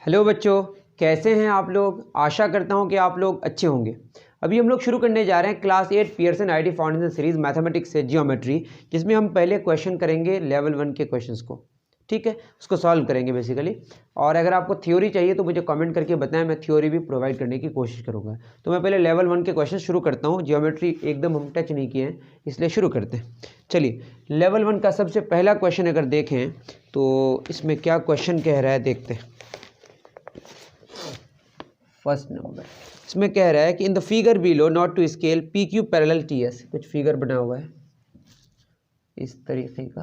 Hello बच्चों, कैसे हैं आप लोग। आशा करता हूं कि आप लोग अच्छे होंगे। अभी हम लोग शुरू करने जा रहे हैं class 8 Pearson IT foundation series mathematics से जियोमेट्री, जिसमें हम पहले क्वेश्चन करेंगे लेवल 1 के क्वेश्चंस को। ठीक है, उसको सॉल्व करेंगे बेसिकली। और अगर आपको थ्योरी चाहिए तो मुझे कमेंट करके बताएं, मैं थ्योरी भी प्रोवाइड करने की कोशिश करूँगा। तो मैं पहले लेवल 1 के क्वेश्चन शुरू करता हूँ। जियोमेट्री एकदम हम टच नहीं किए हैं, इसलिए शुरू करते हैं। चलिए, लेवल 1 का सबसे पहला क्वेश्चन अगर देखें तो इसमें क्या क्वेश्चन कह रहा है देखते हैं। फर्स्ट नंबर इसमें कह रहा है कि in the figure below not to scale P Q parallel T S. कुछ फिगर बना हुआ है इस तरीके का,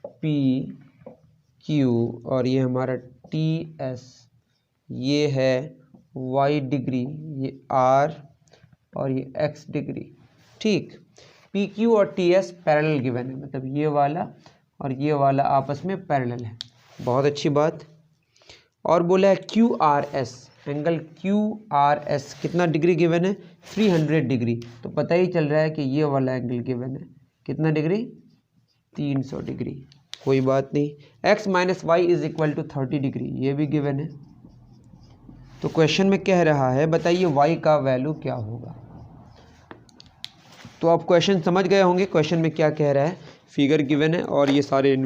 पी क्यू और ये हमारा टी एस, ये है वाई डिग्री, ये आर और ये एक्स डिग्री। ठीक, पी क्यू और टी एस पैरेलल गिवन है, मतलब ये वाला और ये वाला आपस में पैरेलल है। बहुत अच्छी बात। और बोला है Q R S, angle Q R S कितना डिग्री गिवन है, 300 डिग्री। तो पता ही चल रहा है कि ये वाला एंगल गिवन है कितना डिग्री, 300 डिग्री। कोई बात नहीं। x minus Y is equal to 30 degree, ये भी गिवन है। तो क्वेश्चन में कह रहा है बताइए y का वैल्यू क्या होगा। तो आप क्वेश्चन समझ गए होंगे, क्वेश्चन में क्या कह रहा है। फिगर गिवन है और ये सारे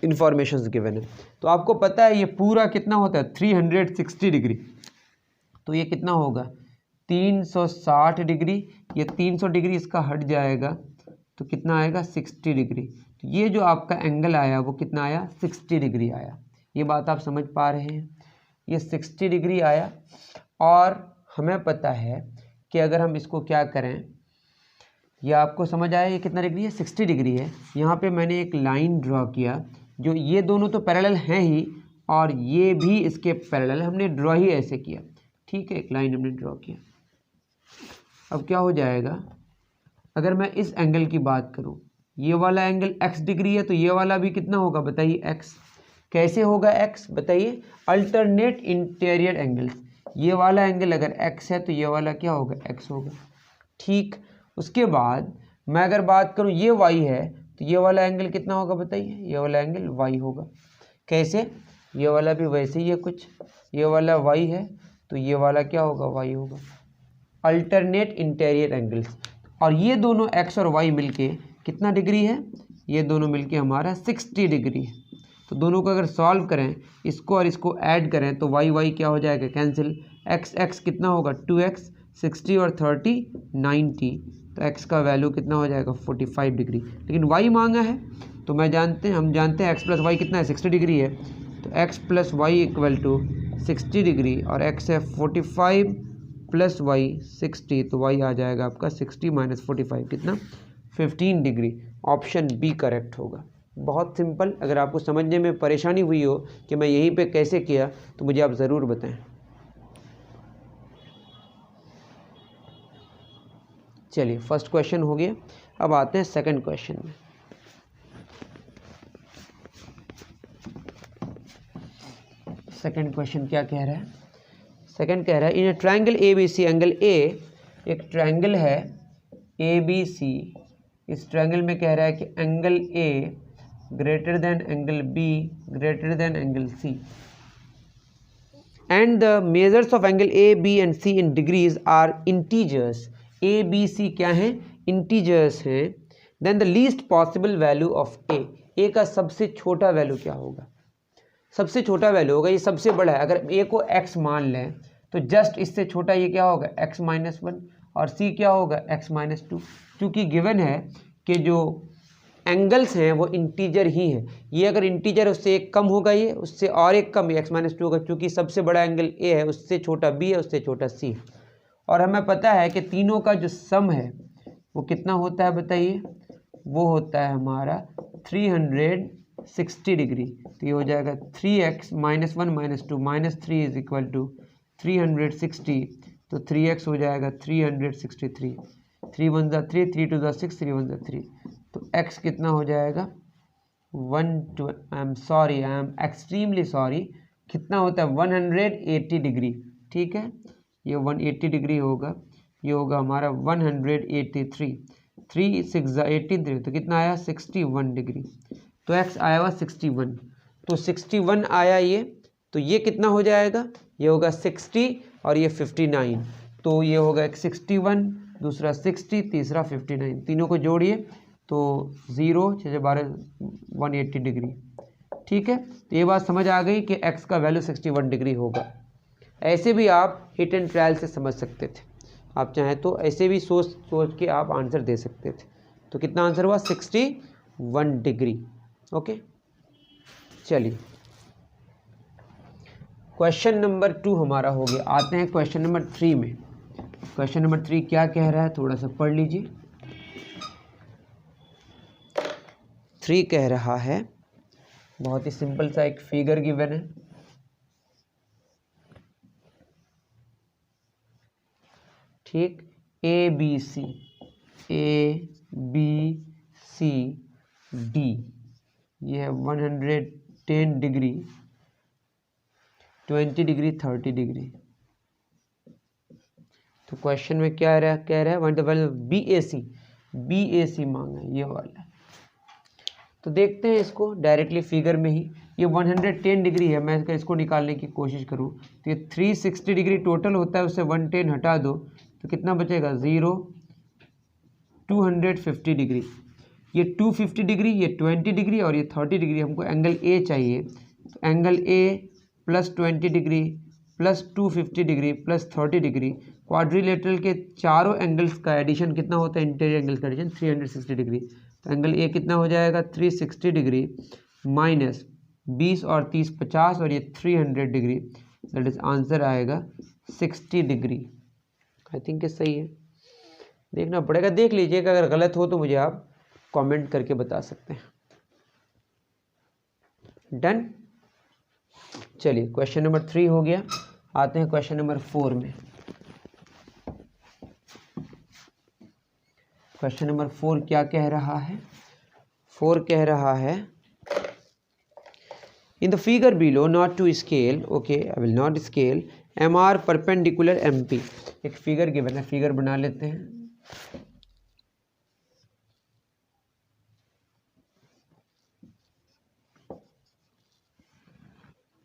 इन्फॉर्मेशन गिवन है। तो आपको पता है ये पूरा कितना होता है, 360 डिग्री। तो ये कितना होगा, 360 डिग्री। ये 300 डिग्री इसका हट जाएगा तो कितना आएगा, 60 डिग्री। तो ये जो आपका एंगल आया वो कितना आया, 60 डिग्री आया। ये बात आप समझ पा रहे हैं, ये 60 डिग्री आया। और हमें पता है कि अगर हम इसको क्या करें, ये आपको समझ आया ये कितना डिग्री है, 60 डिग्री है। यहाँ पे मैंने एक लाइन ड्रॉ किया, जो ये दोनों तो पैरेलल हैं ही और ये भी इसके पैरेलल, हमने ड्रॉ ही ऐसे किया। ठीक है, एक लाइन हमने ड्रॉ किया। अब क्या हो जाएगा, अगर मैं इस एंगल की बात करूं, ये वाला एंगल x डिग्री है तो ये वाला भी कितना होगा बताइए, x। कैसे होगा x बताइए, अल्टरनेट इंटीरियर एंगल्स। ये वाला एंगल अगर x है तो ये वाला क्या होगा, x होगा। ठीक, उसके बाद मैं अगर बात करूं ये y है तो ये वाला एंगल कितना होगा बताइए, ये वाला एंगल y होगा। कैसे, ये वाला भी वैसे ही है कुछ, ये वाला y है तो ये वाला क्या होगा, y होगा। Alternate interior angles. और ये दोनों x और y मिलके कितना डिग्री है, ये दोनों मिलके हमारा 60 डिग्री है। तो दोनों को अगर सॉल्व करें, इसको और इसको ऐड करें तो y क्या हो जाएगा, कैंसिल। x कितना होगा, 2x, 60 और 30 90। तो x का वैल्यू कितना हो जाएगा, 45 डिग्री। लेकिन y मांगा है तो हम जानते हैं x प्लस वाई कितना है, 60 डिग्री है। तो x plus Y equal to 60 degree और x है 45 प्लस वाई 60। तो y आ जाएगा आपका 60 माइनस 45 कितना, 15 डिग्री। ऑप्शन बी करेक्ट होगा। बहुत सिंपल। अगर आपको समझने में परेशानी हुई हो कि मैं यहीं पे कैसे किया तो मुझे आप ज़रूर बताएं। चलिए, फर्स्ट क्वेश्चन हो गया। अब आते हैं सेकंड क्वेश्चन में। सेकंड क्वेश्चन क्या कह रहा है, सेकंड कह रहा है in a triangle A B C, angle A, एक ट्रायंगल है ए बी सी। इस ट्रायंगल में कह रहा है कि angle A greater than angle B greater than angle C, and the measures of angle A B and C in degrees are integers. A B C क्या है, इंटीजर्स हैं। Then the least possible value of A, A का सबसे छोटा value क्या होगा, सबसे छोटा वैल्यू होगा, ये सबसे बड़ा है। अगर ए को x मान लें तो जस्ट इससे छोटा ये क्या होगा, x माइनस 1, और c क्या होगा, x माइनस 2। क्योंकि गिवन है कि जो एंगल्स हैं वो इंटीजर ही हैं। ये अगर इंटीजर उससे एक कम होगा, ये उससे और एक कम, x माइनस 2 होगा। क्योंकि सबसे बड़ा एंगल a है, उससे छोटा b है, उससे छोटा c है। और हमें पता है कि तीनों का जो सम है वो कितना होता है बताइए, वो होता है हमारा 360 डिग्री। तो ये हो जाएगा 3x minus 1 minus 2 minus 3 is equal to 360। तो 3x हो जाएगा 363, 3 1 जा 3, 3 2 जा 6, 3 1 जा 3। तो x कितना हो जाएगा 1 आई एम एक्सट्रीमली सॉरी, कितना होता है 180 डिग्री। ठीक है, ये 180 डिग्री होगा, ये होगा हमारा 183। 3 6 जा 83, तो कितना आया 61 डिग्री। तो x आया हुआ 61। तो 61 आया ये, तो ये कितना हो जाएगा, ये होगा 60 और ये 59, तो ये होगा एक 61, दूसरा 60, तीसरा 59, तीनों को जोड़िए तो 0 6 12 180 डिग्री। ठीक है, तो ये बात समझ आ गई कि x का वैल्यू 61 डिग्री होगा। ऐसे भी आप हिट एंड ट्रायल से समझ सकते थे, आप चाहें तो ऐसे भी सोच के आप आंसर दे सकते थे। तो कितना आंसर हुआ, 61 डिग्री। ओके, चलिए क्वेश्चन नंबर 2 हमारा हो गया। आते हैं क्वेश्चन नंबर 3 में। क्वेश्चन नंबर 3 क्या कह रहा है, थोड़ा सा पढ़ लीजिए। 3 कह रहा है, बहुत ही सिंपल सा एक फिगर गिवन है, ठीक, ए बी सी डी, ये है 110 डिग्री, 20 डिग्री, 30 डिग्री। तो क्वेश्चन में क्या कह रहा है, वन डबल बी ए सी मांगा है, ये वाला। तो देखते हैं इसको डायरेक्टली फिगर में ही। ये 110 डिग्री है, मैं इसको निकालने की कोशिश करूँ तो ये 360 डिग्री टोटल होता है, उससे 110 हटा दो तो कितना बचेगा, 0, 250 डिग्री, ये 250 डिग्री, ये 20 डिग्री और ये 30 डिग्री। हमको एंगल ए चाहिए, तो angle A plus 20 degree plus 250 degree plus 30 degree, quadrilateral के चारों एंगल्स का एडिशन कितना होता है, इंटीरियर एंगल्स का एडिशन 360 डिग्री। तो एंगल ए कितना हो जाएगा, 360 डिग्री माइनस 20 और 30 50 और ये 300 डिग्री, दैट इज आंसर आएगा 60 डिग्री। आई थिंक ये सही है, देखना पड़ेगा, देख लीजिएगा, अगर गलत हो तो मुझे आप कमेंट करके बता सकते हैं। डन, चलिए क्वेश्चन नंबर 3 हो गया। आते हैं क्वेश्चन नंबर 4 में। क्वेश्चन नंबर 4 क्या कह रहा है, 4 कह रहा है, in the figure below not to scale, okay I will not scale, M R perpendicular M P. एक फिगर गिवन है, फिगर बना लेते हैं।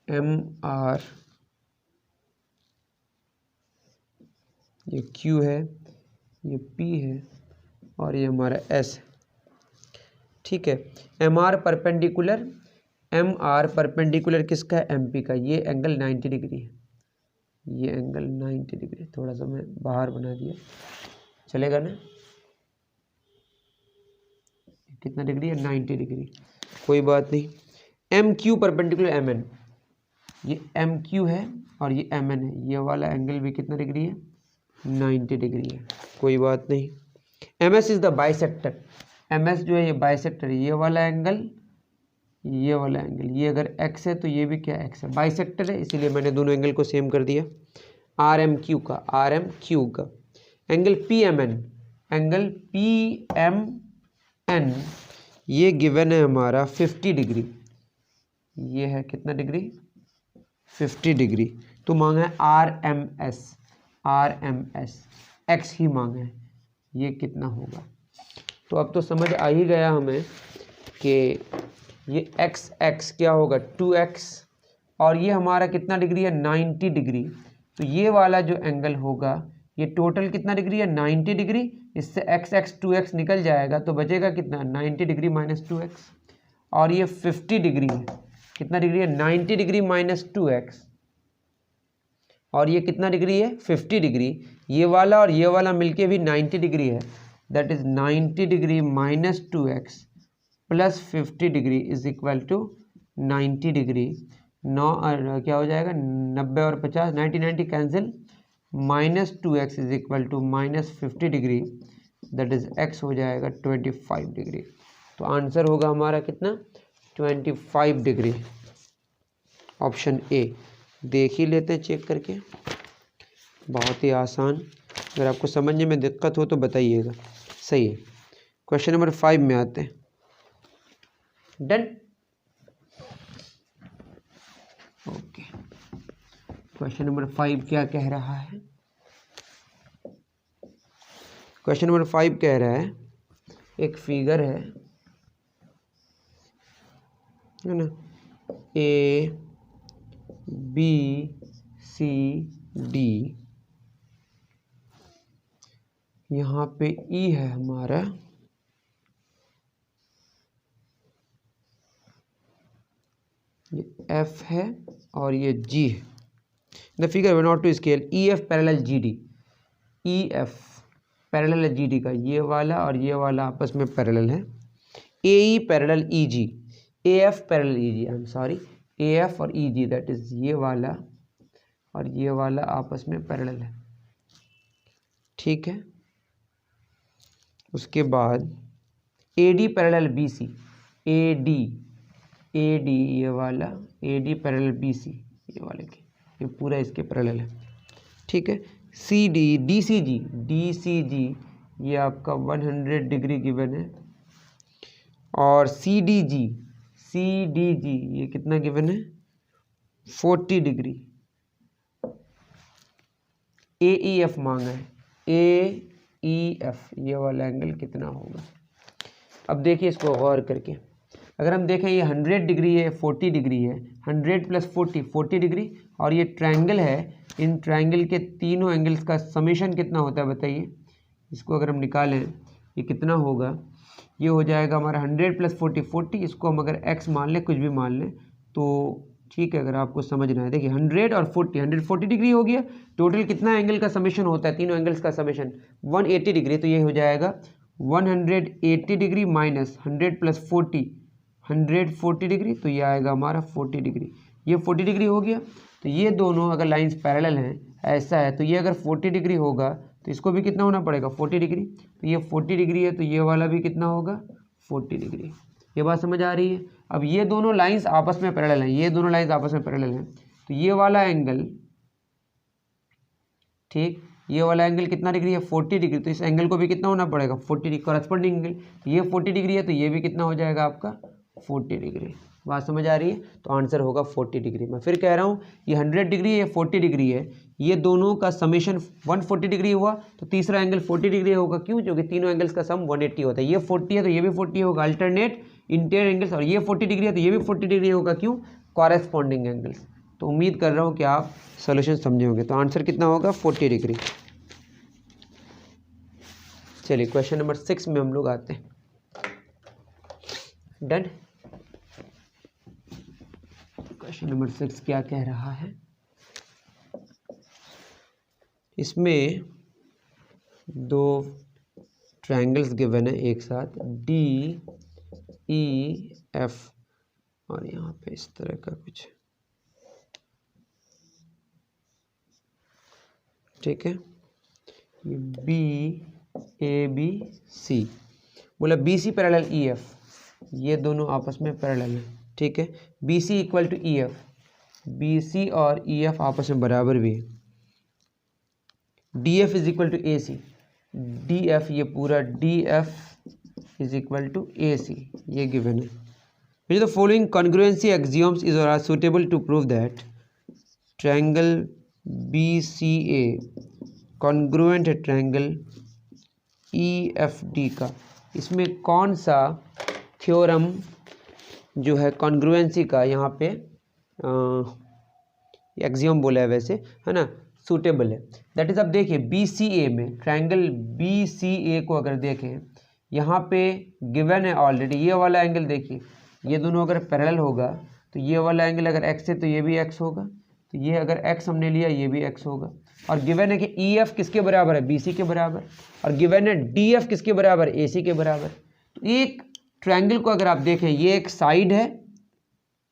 एम आर, ये क्यू है, ये पी है और ये हमारा एस है। ठीक है, M R perpendicular, M R perpendicular किसका है, एम पी का। ये एंगल 90 डिग्री है, ये एंगल 90 डिग्री, थोड़ा सा मैं बाहर बना दिया, चलेगा ना। कितना डिग्री है, 90 डिग्री, कोई बात नहीं। M Q perpendicular M N, ये एम क्यू है और ये एम एन है, ये वाला एंगल भी कितना डिग्री है, 90 डिग्री है, कोई बात नहीं। M S is the bisector, M S जो है ये बाइसेक्टर, ये वाला एंगल, ये वाला एंगल, ये अगर एक्स है तो ये भी क्या एक्स है, बाइसेक्टर है, इसीलिए मैंने दोनों एंगल को सेम कर दिया। आर एम क्यू का angle P M N, angle P M N ये गिवन है हमारा 50 डिग्री, ये है कितना डिग्री, 50 डिग्री। तो मांगा है आर एम एस, एक्स ही मांगा है, ये कितना होगा। तो अब तो समझ आ ही गया हमें कि ये एक्स क्या होगा, 2x, और ये हमारा कितना डिग्री है, 90 डिग्री। तो ये वाला जो एंगल होगा ये टोटल कितना डिग्री है, 90 डिग्री, इससे x 2x निकल जाएगा तो बचेगा कितना, 90 डिग्री माइनस 2x, और ये 50 डिग्री है, कितना डिग्री है, 90 डिग्री माइनस 2x, और ये कितना डिग्री है, 50 डिग्री। ये वाला और ये वाला मिलके भी 90 डिग्री है, that is 90 degree minus 2x plus 50 degree is equal to 90 degree. क्या हो जाएगा, 90 और 50, 90 cancel, minus 2x is equal to minus 50 degree, that is x हो जाएगा 25 डिग्री। तो आंसर होगा हमारा कितना, 25 डिग्री, ऑप्शन ए। देख ही लेते हैं चेक करके, बहुत ही आसान, अगर आपको समझने में दिक्कत हो तो बताइएगा। सही है, क्वेश्चन नंबर 5 में आते हैं। डन, ओके, क्वेश्चन नंबर 5 क्या कह रहा है, क्वेश्चन नंबर 5 कह रहा है, एक फिगर है ना, ए बी सी डी, यहाँ पे ई है हमारा, ये एफ है और ये जी है। The figure way not to scale E F parallel G D, E F parallel है जी डी का, ये वाला और ये वाला आपस में पैरेलल है। A E parallel E G, A F parallel E G, I am sorry, A F और ई जी, दैट इज ये वाला और ये वाला आपस में पैरेलल है, ठीक है। उसके बाद A D parallel B C, A D ये वाला, A D parallel B C ये वाले के, ये पूरा इसके पैरेलल है, ठीक है। सी डी डी सी जी ये आपका 100 डिग्री गिवन है, और सी डी जी ये कितना गिवन है, 40 डिग्री। ए ई एफ मांगा है, ए ई एफ ये वाला एंगल कितना होगा। अब देखिए इसको गौर करके, अगर हम देखें ये 100 डिग्री है, 40 डिग्री है, 100 प्लस 40 डिग्री, और ये ट्रायंगल है, इन ट्रायंगल के तीनों एंगल्स का समेशन कितना होता है बताइए। इसको अगर हम निकालें ये कितना होगा, ये हो जाएगा हमारा 100 प्लस 40, इसको हम अगर x मान लें, कुछ भी मान लें तो ठीक है। अगर आपको समझना है, देखिए 100 और 40, 140 डिग्री हो गया, टोटल कितना एंगल का समेशन होता है, तीनों एंगल्स का समेशन 180 डिग्री, तो ये हो जाएगा 180 डिग्री माइनस 100 प्लस 40, 140 डिग्री, तो ये आएगा हमारा 40 डिग्री। ये 40 डिग्री हो गया, तो ये दोनों अगर लाइंस पैरेलल हैं, ऐसा है, तो ये अगर 40 डिग्री होगा तो इसको भी कितना होना पड़ेगा, 40 डिग्री। तो ये 40 डिग्री है, तो ये वाला भी कितना होगा, 40 डिग्री। ये बात समझ आ रही है। अब ये दोनों लाइंस आपस में पैरेलल हैं, ये दोनों लाइंस आपस में पैरेलल हैं, तो ये वाला एंगल, ठीक, ये वाला एंगल कितना डिग्री है, 40 डिग्री, तो इस एंगल को भी कितना होना पड़ेगा, 40 डिग्री कॉरेस्पॉन्डिंग एंगल। तो ये 40 डिग्री है, तो ये भी कितना हो जाएगा आपका, 40 डिग्री। बात समझ आ रही है, तो आंसर होगा 40 डिग्री। मैं फिर कह रहा हूँ, ये 100 डिग्री है, 40 डिग्री है, ये दोनों का समेशन 140 डिग्री हुआ, तो तीसरा एंगल 40 डिग्री होगा। क्यों? क्योंकि तीनों एंगल्स का सम 180 होता है। ये 40 है तो ये भी 40 होगा, अल्टरनेट इंटीरियर एंगल्स, और ये 40 डिग्री है तो ये भी 40 डिग्री होगा। क्यों? Corresponding angles. तो उम्मीद कर रहा हूँ कि आप सोल्यूशन समझे होंगे। तो आंसर कितना होगा, 40 डिग्री। चलिए क्वेश्चन नंबर 6 में हम लोग आते हैं। डन। क्वेश्चन नंबर 6 क्या कह रहा है, इसमें दो ट्रायंगल्स गिवन है एक साथ, डी ई एफ, और यहाँ पे इस तरह का कुछ, ठीक है। ये बी ए बी सी, बोला B C parallel E F, ये दोनों आपस में पैरेलल है, ठीक है। B C equal to E F, B C और ई एफ आपस में बराबर भी है। D F is equal to A C, D F, ये पूरा D F is equal to A C, ये गिवन है। The following congruency axioms is are suitable to prove that triangle B C A congruent है triangle E F D का। इसमें कौन सा theorem जो है कॉन्ग्रुएंसी का, यहाँ पे एक्सियोम बोला है वैसे, है ना, सूटेबल है। दैट इज, अब देखिए बी सी ए में, ट्रायंगल बी सी ए को अगर देखें, यहाँ पे गिवन है ऑलरेडी, ये वाला एंगल देखिए, ये दोनों अगर पैरेलल होगा तो ये वाला एंगल अगर एक्स है तो ये भी एक्स होगा, तो ये अगर एक्स हमने लिया ये भी एक्स होगा। और गिवन है कि ई एफ किसके बराबर है, बी सी के बराबर, और गिवन है डी एफ किसके बराबर, ए सी के बराबर। तो एक ट्रायंगल को अगर आप देखें, ये एक साइड है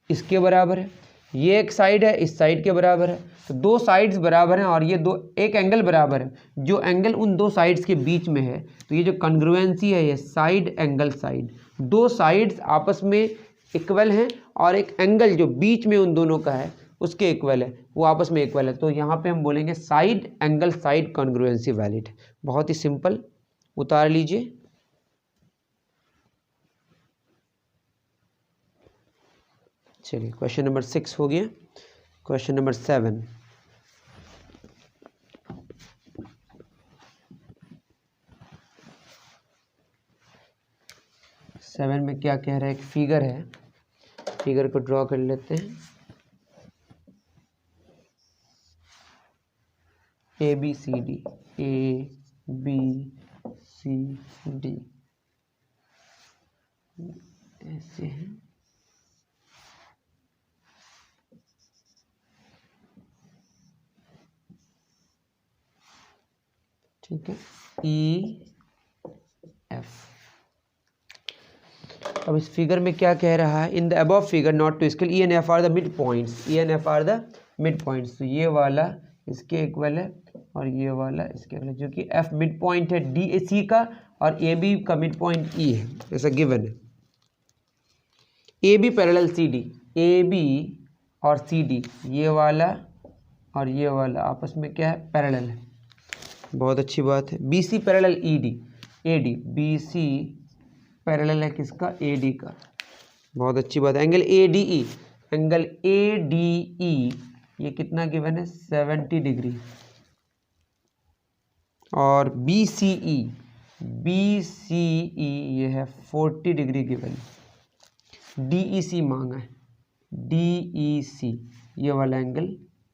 इसके बराबर है, ये एक साइड है इस साइड के बराबर है, तो दो साइड्स बराबर हैं, और ये दो, एक एंगल बराबर है, जो एंगल उन दो साइड्स के बीच में है, तो ये जो कॉन्ग्रुएंसी है, ये साइड एंगल साइड, दो साइड्स आपस में इक्वल हैं, और एक एंगल जो बीच में उन दोनों का है उसके इक्वल है, वो आपस में इक्वल है। तो यहाँ पे हम बोलेंगे side angle side congruency valid. बहुत ही सिंपल, उतार लीजिए। चलिए क्वेश्चन नंबर 6 हो गया। क्वेश्चन नंबर 7, में क्या कह रहा है, एक फिगर है, फिगर को ड्रॉ कर लेते हैं। A B C D, A B C D ऐसे हैं। ठीक है, ई एफ। अब इस फिगर में क्या कह रहा है, in the above figure not to scale E and F are the midpoints, E and F are the midpoints. तो ये वाला इसके इक्वल है और ये वाला इसके इक्वल है, जो कि एफ मिड पॉइंट है डी ए सी का और ए बी का मिड पॉइंट ई है, ऐसा गिवन है। A B parallel C D, A B और सी डी ये वाला और ये वाला आपस में क्या है, पैरेलल है, बहुत अच्छी बात है। B C parallel E D, A D, B C parallel है किसका, ए डी का, बहुत अच्छी बात है। Angle A D E, angle A D E ये कितना गिवन है, 70 डिग्री। और बी सी ई, बी सी ई ये है 40 डिग्री गिवन। डी ई सी मांगा है, डी ई सी ये वाला एंगल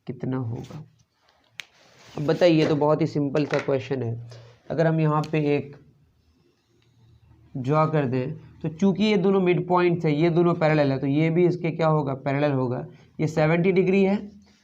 कितना होगा। अब बताइए, तो बहुत ही सिंपल सा क्वेश्चन है। अगर हम यहाँ पे एक ड्रॉ कर दें तो चूंकि ये दोनों मिड पॉइंट्स है, ये दोनों पैरेलल है, तो ये भी इसके क्या होगा, पैरेलल होगा। ये 70 डिग्री है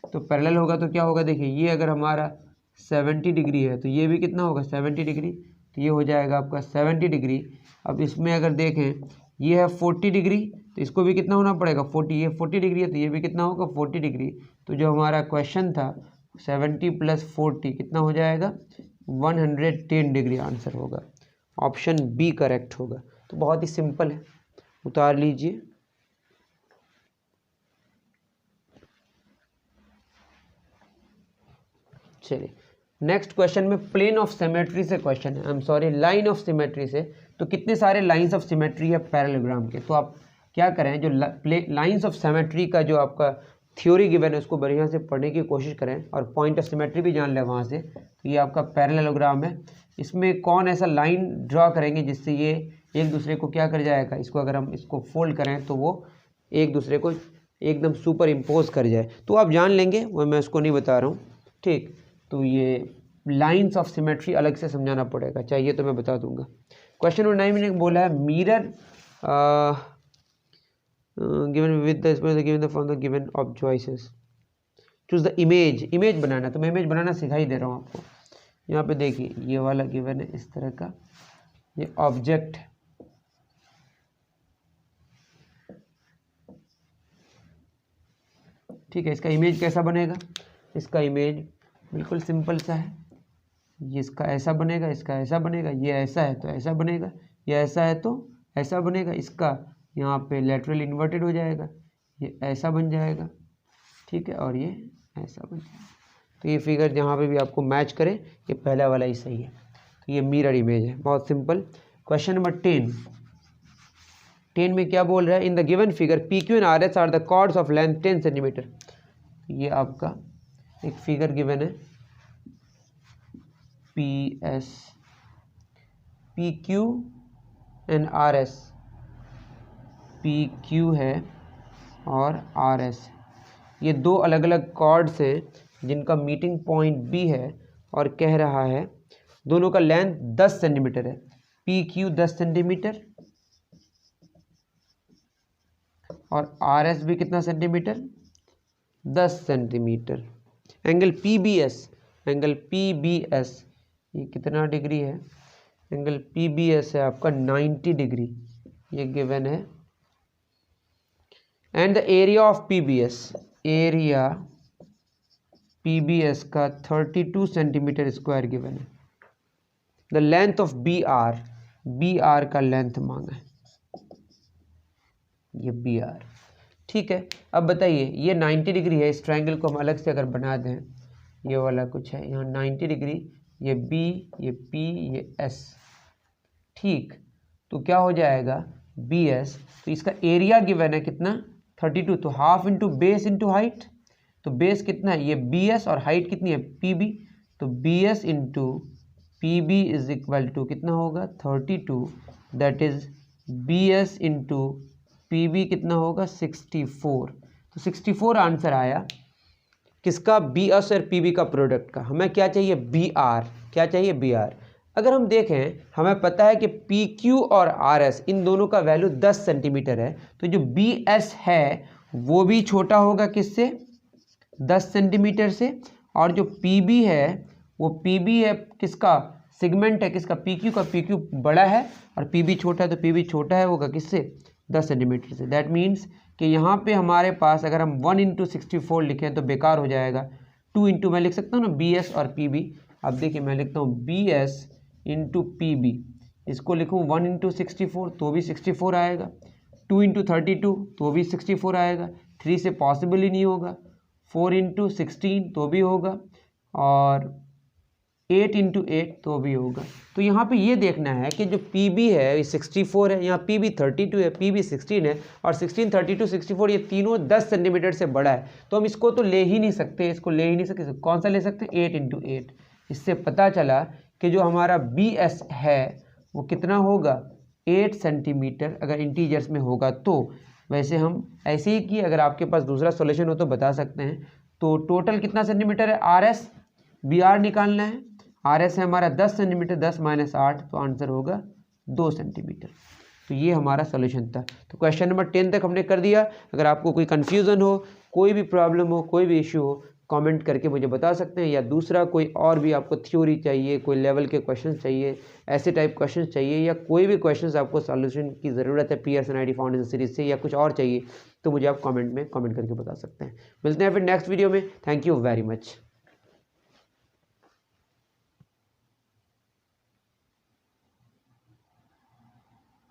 तो पैरेलल होगा, तो क्या होगा, देखिए ये अगर हमारा 70 डिग्री है तो ये भी कितना होगा, 70 डिग्री, तो ये हो जाएगा आपका 70 डिग्री। अब इसमें अगर देखें ये है 40 डिग्री, तो इसको भी कितना होना पड़ेगा, 40, ये 40 डिग्री है तो ये भी कितना होगा, 40 डिग्री। तो जो हमारा क्वेश्चन था 70 + 40 कितना हो जाएगा, 110 डिग्री आंसर होगा। ऑप्शन बी करेक्ट होगा। तो बहुत ही सिंपल है, उतार लीजिए। चलिए नेक्स्ट क्वेश्चन में प्लेन ऑफ सिमेट्री से क्वेश्चन है, आई am sorry line of symmetry से। तो कितने सारे लाइंस ऑफ सिमेट्री है पैरेललोग्राम के, तो आप क्या करें, जो लाइंस ऑफ सिमेट्री का जो आपका थ्योरी गिवन है उसको बढ़िया से पढ़ने की कोशिश करें और पॉइंट ऑफ सिमेट्री भी जान लें वहाँ से। तो ये आपका पैरेललोग्राम है, इसमें कौन ऐसा लाइन ड्रॉ करेंगे जिससे ये एक दूसरे को क्या कर जाएगा, इसको अगर हम इसको फोल्ड करें तो वो एक दूसरे को एकदम सुपर इम्पोज कर जाए। तो आप जान लेंगे, वो मैं उसको नहीं बता रहा हूँ, ठीक। तो ये लाइंस ऑफ सिमेट्री अलग से समझाना पड़ेगा, चाहिए तो मैं बता दूंगा। क्वेश्चन नंबर 9 में बोला है mirror given with the given the from the given of choices, choose the image. Image बनाना, तो मैं इमेज बनाना सिखाई दे रहा हूँ आपको। यहाँ पे देखिए ये वाला गिवन है इस तरह का, ये ऑब्जेक्ट है, ठीक है। इसका इमेज कैसा बनेगा, इसका इमेज बिल्कुल सिंपल सा है, ये इसका ऐसा बनेगा, इसका ऐसा बनेगा, ये ऐसा है तो ऐसा बनेगा, ये ऐसा है तो ऐसा बनेगा, इसका यहाँ पे लेटरल इन्वर्टेड हो जाएगा, ये ऐसा बन जाएगा, ठीक है, और ये ऐसा बन जाएगा। तो ये फिगर जहाँ पे भी आपको मैच करे ये पहला वाला ही सही है। तो ये मिरर इमेज है, बहुत सिंपल। क्वेश्चन नंबर 10 में क्या बोल रहा है, in the given figure P Q and R S are the chords of length 10 centimetre. ये आपका एक फिगर गिवन है, P S, P Q and R S, P Q है और आर एस, ये दो अलग अलग कॉर्ड्स हैं जिनका मीटिंग पॉइंट बी है, और कह रहा है दोनों का लेंथ 10 सेंटीमीटर है। पी क्यू 10 सेंटीमीटर और आर एस भी कितना centimetre, 10 centimetre. Angle P B S, angle P B S ये कितना डिग्री है, एंगल पी बी एस है आपका 90 डिग्री, ये गिवन है। And the area of P B S, area P B S का 32 सेंटीमीटर स्क्वायर गिवन है। The length of B R, B R का लेंथ मांगा है, ये बी आर, ठीक है। अब बताइए ये 90 डिग्री है, इस ट्रायंगल को हम अलग से अगर बना दें, ये वाला कुछ है यहाँ 90 डिग्री, ये बी, ये पी, ये एस, ठीक। तो क्या हो जाएगा बी एस, तो इसका एरिया गिवन है कितना 32, तो half into base into height, तो बेस कितना है ये बी एस और हाइट कितनी है पी बी, तो B S into P B is equal to कितना होगा 32, that is B S into PB कितना होगा 64, तो 64 आंसर आया किसका, BS और PB का प्रोडक्ट का। हमें क्या चाहिए, BR, क्या चाहिए BR। अगर हम देखें हमें पता है कि PQ और RS इन दोनों का वैल्यू 10 सेंटीमीटर है, तो जो BS है वो भी छोटा होगा किससे, 10 सेंटीमीटर से, और जो PB है वो PB है किसका, सेगमेंट है किसका, PQ का। PQ बड़ा है और PB छोटा है, तो PB छोटा है होगा किससे, 10 सेंटीमीटर से। दैट मीन्स कि यहाँ पे हमारे पास अगर हम 1 × 64 लिखें तो बेकार हो जाएगा। 2 × मैं लिख सकता हूँ ना BS और PB। अब देखिए मैं लिखता हूँ BS × PB, इसको लिखूँ 1 × 64 तो भी 64 आएगा, 2 × 32 तो भी 64 आएगा, 3 से पॉसिबल ही नहीं होगा, 4 × 16 तो भी होगा, और 8 × 8 तो भी होगा। तो यहाँ पे ये देखना है कि जो PB है ये 64 है, यहाँ PB 32 है, PB 16 है, और 16, 32, 64 ये तीनों 10 सेंटीमीटर से बड़ा है, तो हम इसको तो ले ही नहीं सकते, इसको ले ही नहीं सकते। कौन सा ले सकते हैं, 8 × 8। इससे पता चला कि जो हमारा BS है वो कितना होगा, 8 सेंटीमीटर, अगर इंटीजर्स में होगा तो। वैसे हम ऐसे ही कि अगर आपके पास दूसरा सॉल्यूशन हो तो बता सकते हैं। तो टोटल कितना सेंटीमीटर है, RS BR निकालना है। RS है हमारा 10 सेंटीमीटर, 10 - 8 तो आंसर होगा 2 सेंटीमीटर। तो ये हमारा सॉल्यूशन था। तो क्वेश्चन नंबर 10 तक हमने कर दिया। अगर आपको कोई कन्फ्यूज़न हो, कोई भी प्रॉब्लम हो, कोई भी इशू हो, कमेंट करके मुझे बता सकते हैं, या दूसरा कोई और भी आपको थ्योरी चाहिए, कोई लेवल के क्वेश्चन चाहिए, ऐसे टाइप क्वेश्चन चाहिए, या कोई भी क्वेश्चन आपको सॉल्यूशन की ज़रूरत है पियर्सन आईडी फाउंडेशन सीरीज से, या कुछ और चाहिए, तो मुझे आप कमेंट में कमेंट करके बता सकते हैं। मिलते हैं फिर नेक्स्ट वीडियो में। Thank you very much.